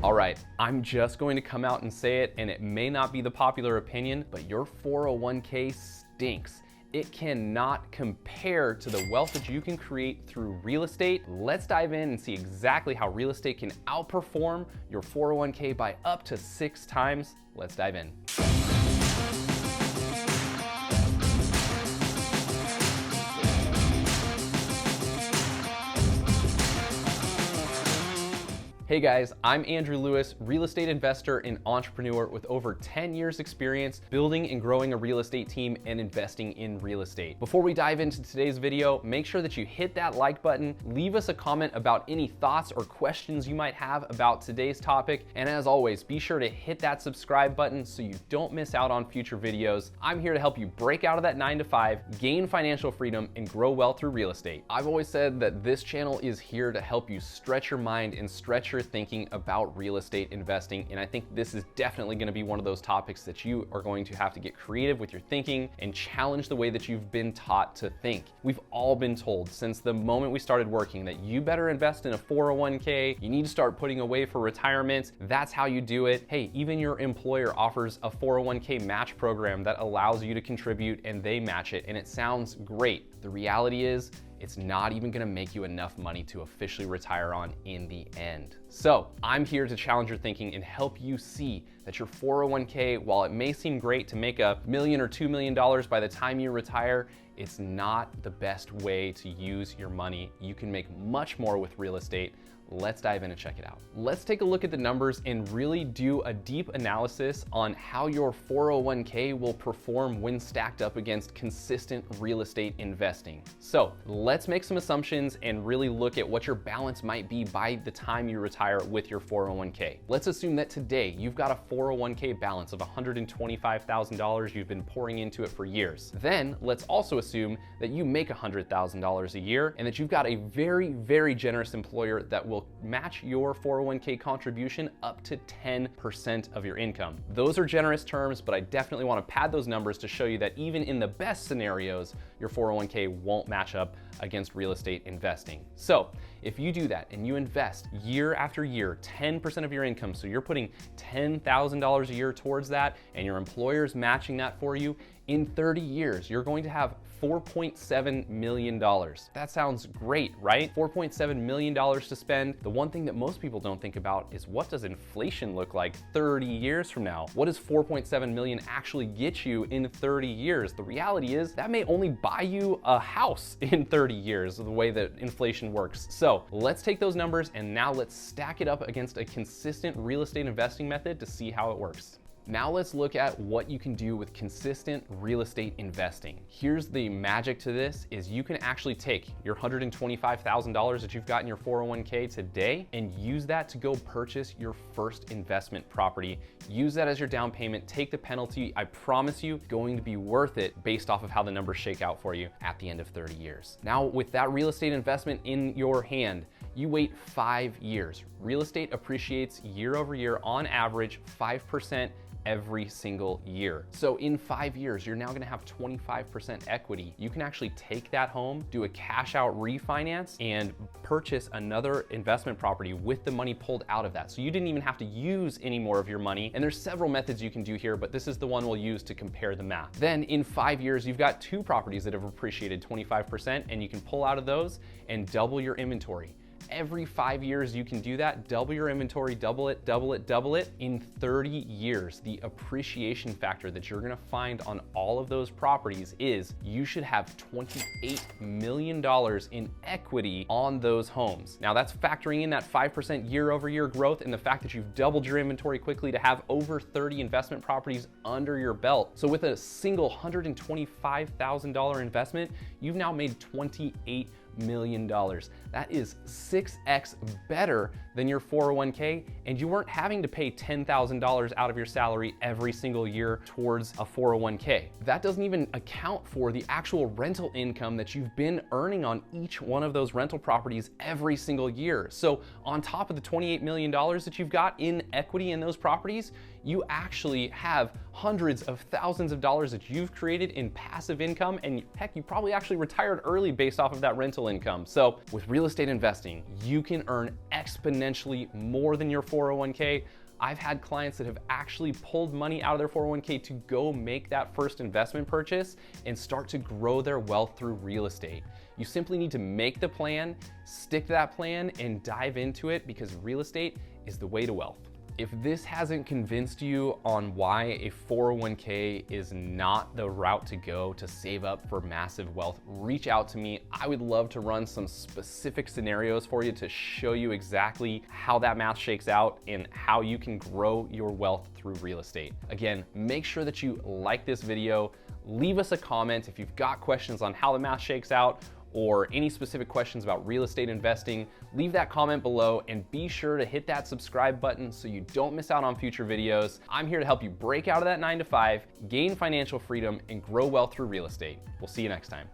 All right, I'm just going to come out and say it, and it may not be the popular opinion, but your 401k stinks. It cannot compare to the wealth that you can create through real estate. Let's dive in and see exactly how real estate can outperform your 401k by up to 6 times. Let's dive in. Hey guys, I'm Andrew Lewis, real estate investor and entrepreneur with over 10 years experience building and growing a real estate team and investing in real estate. Before we dive into today's video, make sure that you hit that like button, leave us a comment about any thoughts or questions you might have about today's topic, and as always, be sure to hit that subscribe button so you don't miss out on future videos. I'm here to help you break out of that 9-to-5, gain financial freedom, and grow wealth through real estate. I've always said that this channel is here to help you stretch your mind and stretch your thinking about real estate investing, and I think this is definitely going to be one of those topics that you are going to have to get creative with your thinking and challenge the way that you've been taught to think. We've all been told since the moment we started working that you better invest in a 401k, you need to start putting away for retirement, that's how you do it. Hey, even your employer offers a 401k match program that allows you to contribute and they match it, and it sounds great. The reality is, it's not even gonna make you enough money to officially retire on in the end. So I'm here to challenge your thinking and help you see that your 401k, while it may seem great to make $1 million or $2 million by the time you retire, it's not the best way to use your money. You can make much more with real estate. Let's dive in and check it out. Let's take a look at the numbers and really do a deep analysis on how your 401k will perform when stacked up against consistent real estate investing. So let's make some assumptions and really look at what your balance might be by the time you retire with your 401k. Let's assume that today you've got a 401k balance of $125,000. You've been pouring into it for years. Then let's also assume that you make $100,000 a year and that you've got a very, very generous employer that will match your 401k contribution up to 10% of your income. Those are generous terms, but I definitely want to pad those numbers to show you that even in the best scenarios, your 401k won't match up against real estate investing. So if you do that and you invest year after year, 10% of your income, so you're putting $10,000 a year towards that and your employer's matching that for you, in 30 years, you're going to have $4.7 million. That sounds great, right? $4.7 million to spend. The one thing that most people don't think about is what does inflation look like 30 years from now? What does $4.7 million actually get you in 30 years? The reality is that may only buy you a house in 30 years, the way that inflation works. So let's take those numbers and now let's stack it up against a consistent real estate investing method to see how it works. Now let's look at what you can do with consistent real estate investing. Here's the magic to this is you can actually take your $125,000 that you've got in your 401k today and use that to go purchase your first investment property. Use that as your down payment, take the penalty. I promise you, going to be worth it based off of how the numbers shake out for you at the end of 30 years. Now with that real estate investment in your hand, you wait 5 years. Real estate appreciates year over year on average 5% every single year. So in 5 years, you're now gonna have 25% equity. You can actually take that home, do a cash out refinance, and purchase another investment property with the money pulled out of that. So you didn't even have to use any more of your money. And there's several methods you can do here, but this is the one we'll use to compare the math. Then in 5 years, you've got 2 properties that have appreciated 25%, and you can pull out of those and double your inventory. Every 5 years you can do that, double your inventory, double it, double it, double it. In 30 years, the appreciation factor that you're gonna find on all of those properties is you should have $28 million in equity on those homes. Now that's factoring in that 5% year over year growth and the fact that you've doubled your inventory quickly to have over 30 investment properties under your belt. So with a single $125,000 investment, you've now made $28 million. That is 6x better than your 401k, and you weren't having to pay $10,000 out of your salary every single year towards a 401k. That doesn't even account for the actual rental income that you've been earning on each one of those rental properties every single year. So on top of the $28 million that you've got in equity in those properties, you actually have hundreds of thousands of dollars that you've created in passive income, and heck, you probably actually retired early based off of that rental income. So with real estate investing, you can earn exponentially more than your 401k. I've had clients that have actually pulled money out of their 401k to go make that first investment purchase and start to grow their wealth through real estate. You simply need to make the plan, stick to that plan, and dive into it, because real estate is the way to wealth. If this hasn't convinced you on why a 401k is not the route to go to save up for massive wealth, reach out to me. I would love to run some specific scenarios for you to show you exactly how that math shakes out and how you can grow your wealth through real estate. Again, make sure that you like this video, leave us a comment if you've got questions on how the math shakes out, or any specific questions about real estate investing. Leave that comment below, and be sure to hit that subscribe button so you don't miss out on future videos. I'm here to help you break out of that 9 to 5, gain financial freedom, and grow wealth through real estate. We'll see you next time.